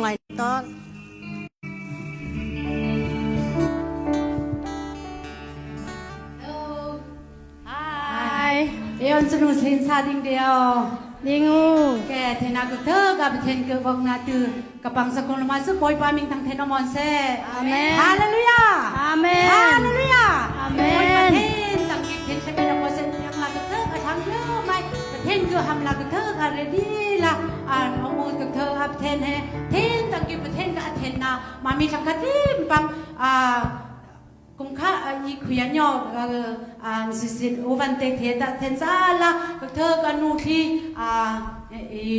ไงต่อเดี๋ยวสนุกสินซาดิ้งเดียวดิงูแกเทนักเธอกับเทนเกือบบอกนาตือกับปังสกุลมาสุปอยปามิงทางเทนอมอนเซ่อาเมนฮาเลลูยาอาเมนฮาเลลูยาอาเมนเทนตังกิเทนใช่ไหมนะโมเสสยังลากเธอกับทำเนื้อไม่เทนคือทำลากเธอกับเรดี้ละเอาโมกับเธอกับเทนเทนตังกิเทนกับเทนนะมามีชังคัดที่ปังกุมข้าอีขยันยอสิโอวันเตเทตเทนซาละกับเธอกับนูที่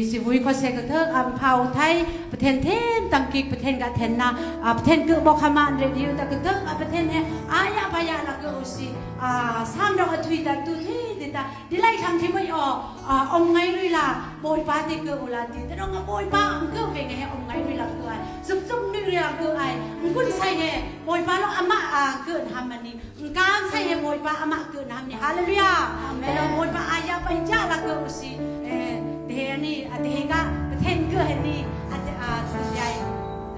สิวุยคอเซกับเธอเผาไทยประเทศเทนตังกิประเทศกับเทนนะประเทศคือบอกขมานเรดิโอแต่กับเธอประเทศเนี่ยอายะพยาละก็อุสิสามดอกทวีตตุที่ดิตาดิไลทำที่ไม่ออกองไงลุยละโบยปาติเกอุลาติแต่ต้องโบยปาก็เป็นไงองไงลุยละคือไอซุ่มนึกเรื่องคือไอคุณใส่เนี่ยโบยปาแล้วอาม่าเกิดทำมันนี่การใส่เนี่ยโบยปาอาม่าเกิดทำนี่ฮาเลลูยาแต่โบยปาอายะพยาละก็อุสิเดี๋ยวนี้เดี๋ยวก็ประเทศก็เห็นนี่ส่วนใหญ่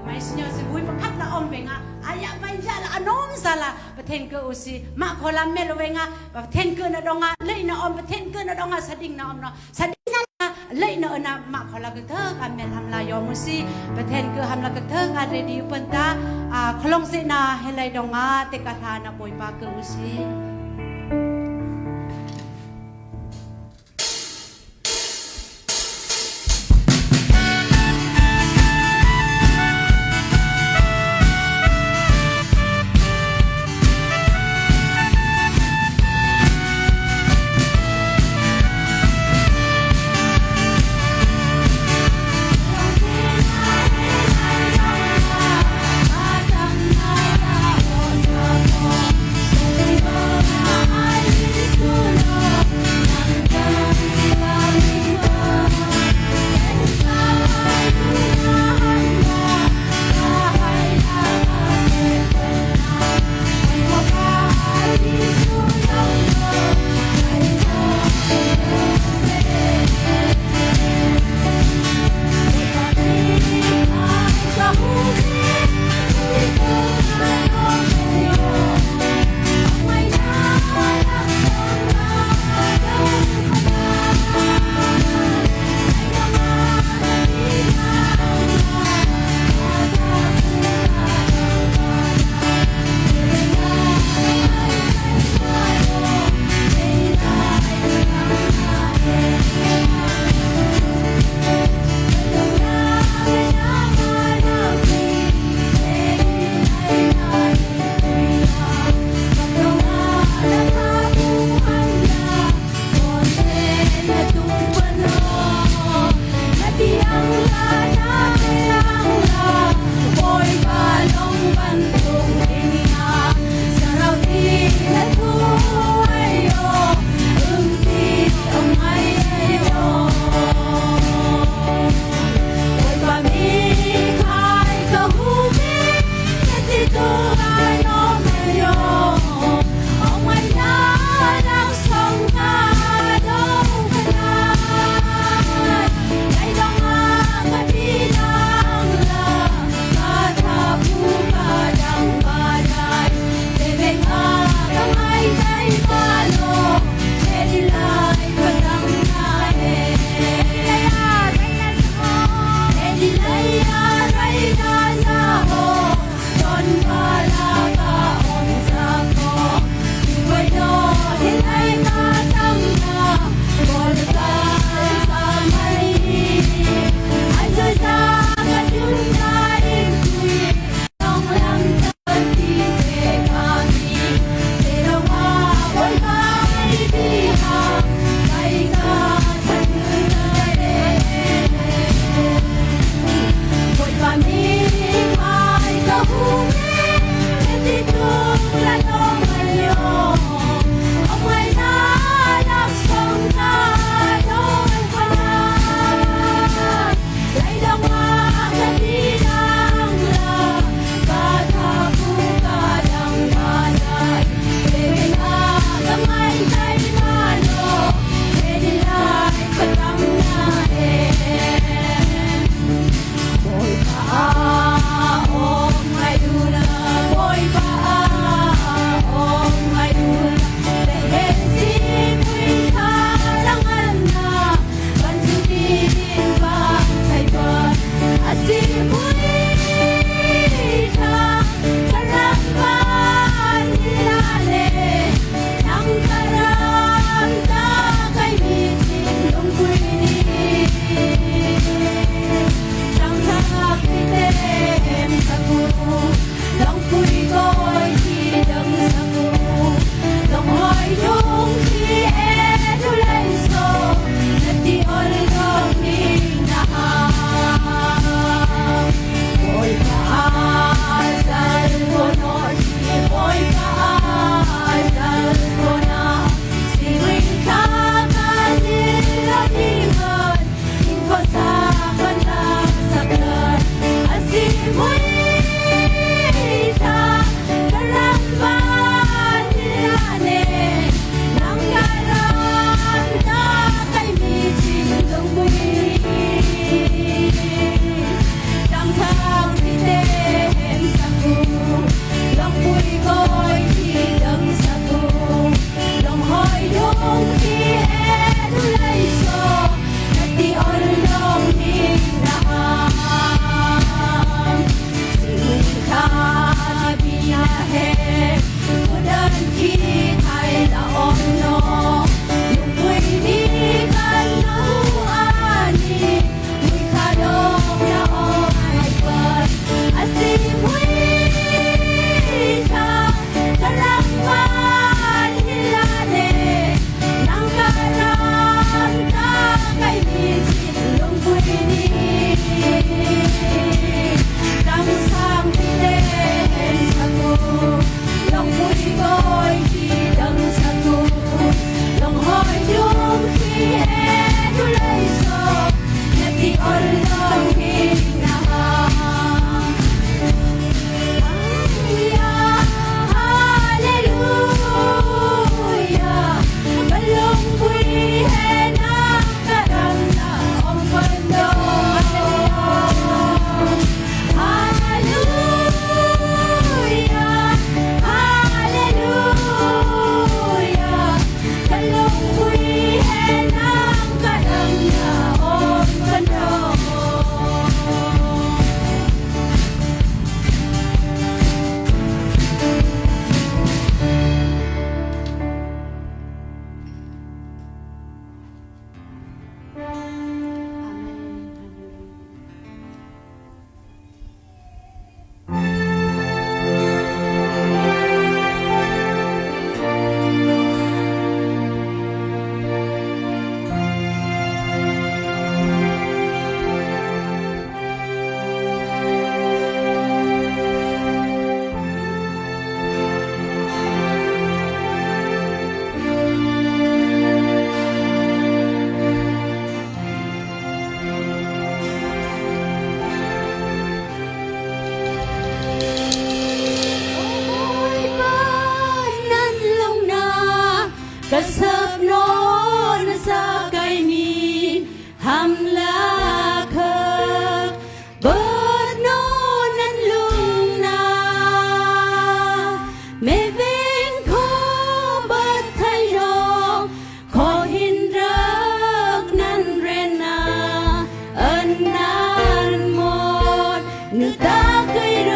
ไม่ใช่เนี่ยสิบุยประคัตละอมเวงอายะไม่ใช่ละอนมสละประเทศก็อุสิมาโคลาเมลเวงประเทศก็น่ะดองเลยน่ะอมประเทศก็น่ะดองสะดิ่งน่ะอมเนาะสะดิ่งเลยน่ะมาโคลากระเทกเมลทำลายยอมุสิประเทศก็ทำลากระเทกเรดิโอปันตาคลองเสนาเฮลัยดองเตกะทานะปอยปาก็อุสิ 유다 그이로